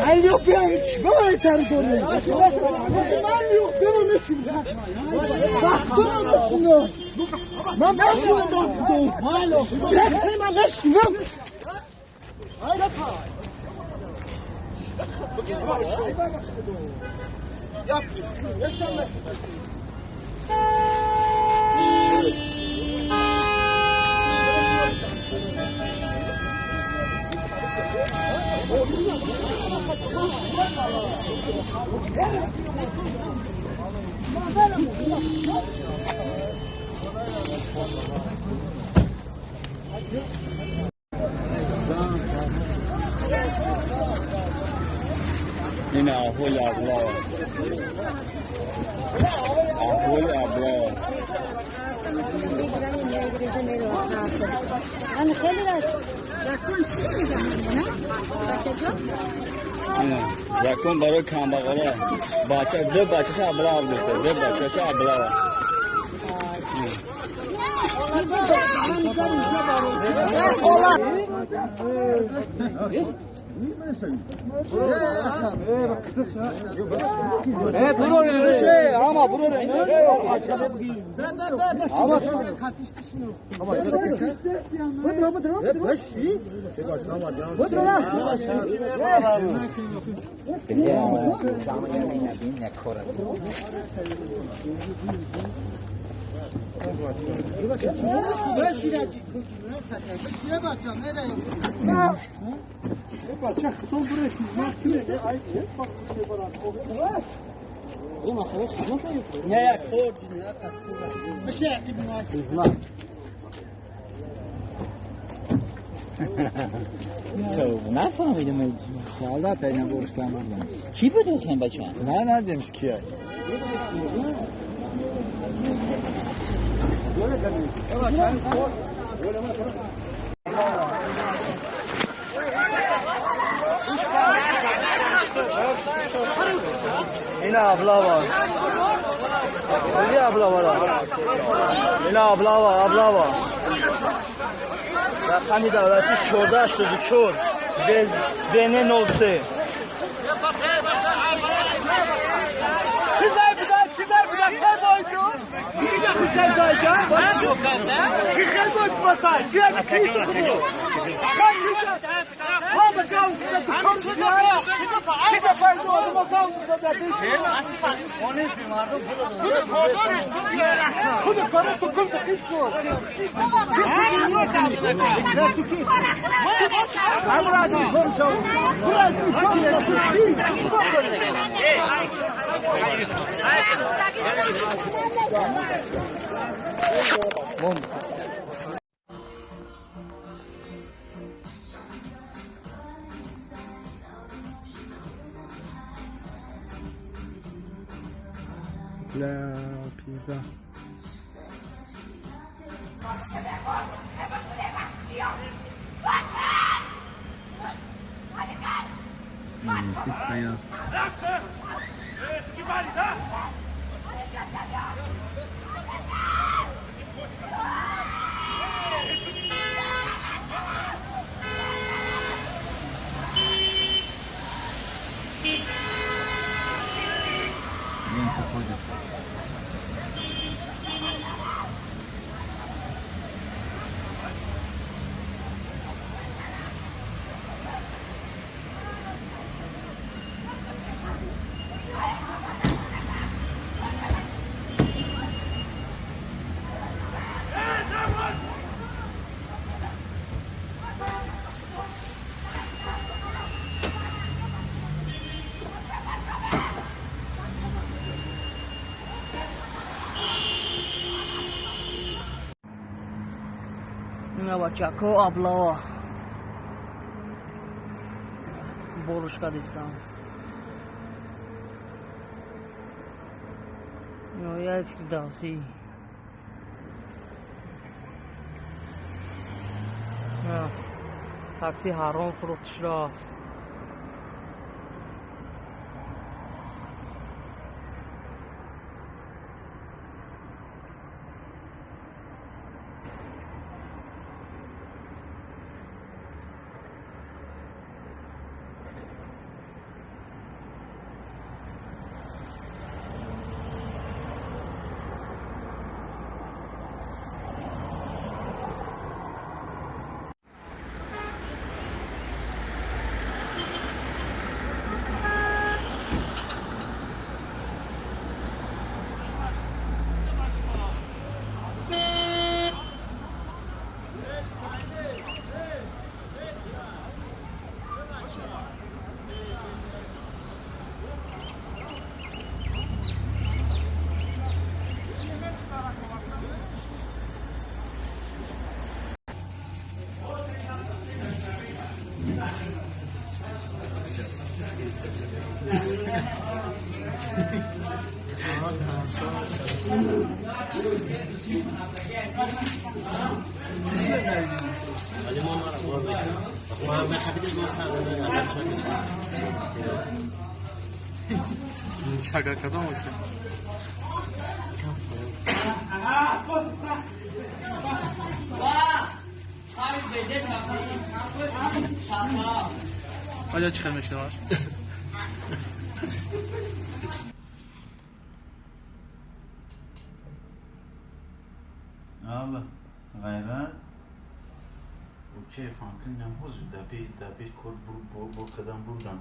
من yok ben çimen yeter diyorum. Ben yok görmemişim ya. Baktırmamışsın. Ben bakmıyorum. Malo. Ben bakmıyorum. Hayır ha. Yapmışsın. Ne sanmak? Yine ahul abla. Ahul abla. Yani خیلی رقم چی میزنن نه؟ رقم برای کمبغاله بچه دو بچه‌ش ابلا بوده دو بچه‌ش ابلا برو şey ama buraya ama نه نفهمیدم سوالات اینا برش کم بردم کی بود اون بچه؟ نه demiş ki Yine abla var. Yine abla var. Yine abla var. Ya hani davleti çorda açtı çor. Benen olsa. Sizler bir dakika boydu. Bir dakika boydu. Ben yok kanka. Sizler boydu basar. Sizler boydu. Ben yok. Ama kavga kavga. Sizler fayda olma kavga da değil. Onu filmardım. Kudu para tukun da hiç yok. Amradi konuşalım. Bom. La pizza. Pizza ya. بچه‌ها ابلا بولشکا دیستم یا فکر داسی تاکسی هارون فروختش رفت شاگرد کدام باشه؟ آجا چی خیلی مشکل باش؟ Allah, gayret. O şey farkın ne bozu da bir kol bu kadar buradan.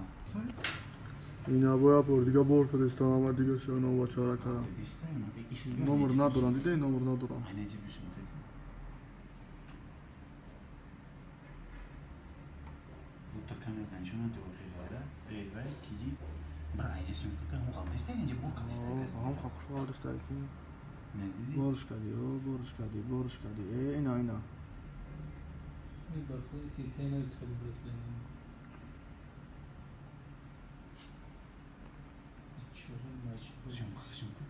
اینا باید برد دیگه برد کردستان آمد دیگه شما با چاره کردم نمر ندارن دیده نمر ندارن Aynıcı bir şey değil. Bu takımdan şunu da okuyala. Eyvah kiji. Bence çünkü kan o kaldı isteyince bu kaldı isteyince. هم خوشحال است که Ne dedi? بارش کردی او بارش کردی اینا این برخواه سیسه اینا استفاده برس بینیم چرا مجبور Şunu.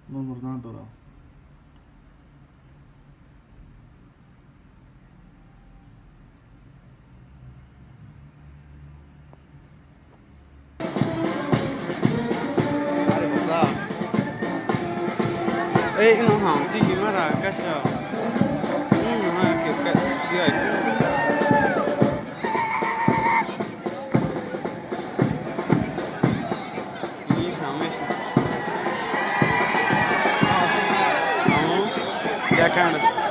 نمر ندارم اینو هم زیگی مرا کشا اینو هم که سبزیای این همش یا کنه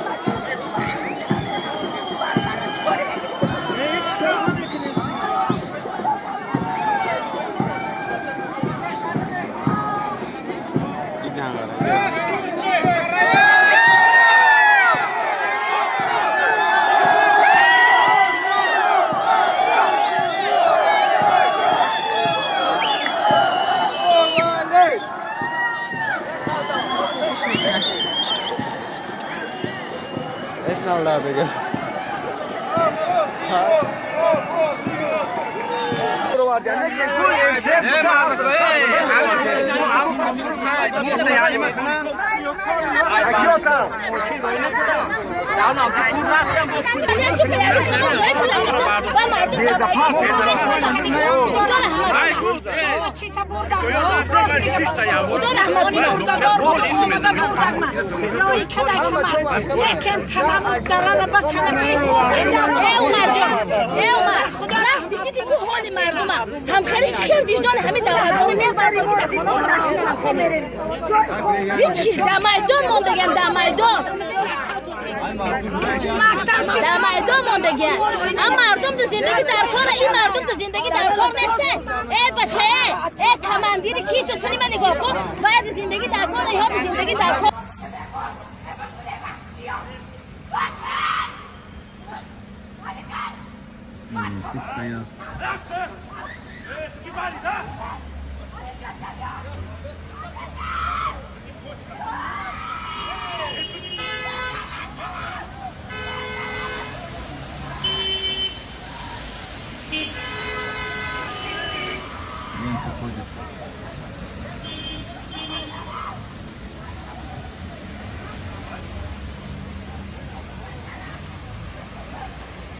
Salla دیگه هم خیلی چی کرد وجدان همه دولتان هیچی در میدان موندگم در میدان موندگم اما مردم ده زندگی در کار این مردم ده زندگی در کار نیسته ای بچه ای کماندیر کی تو سنی من نگاه کن باید زندگی در کار ای ها ده زندگی در کار Aynen.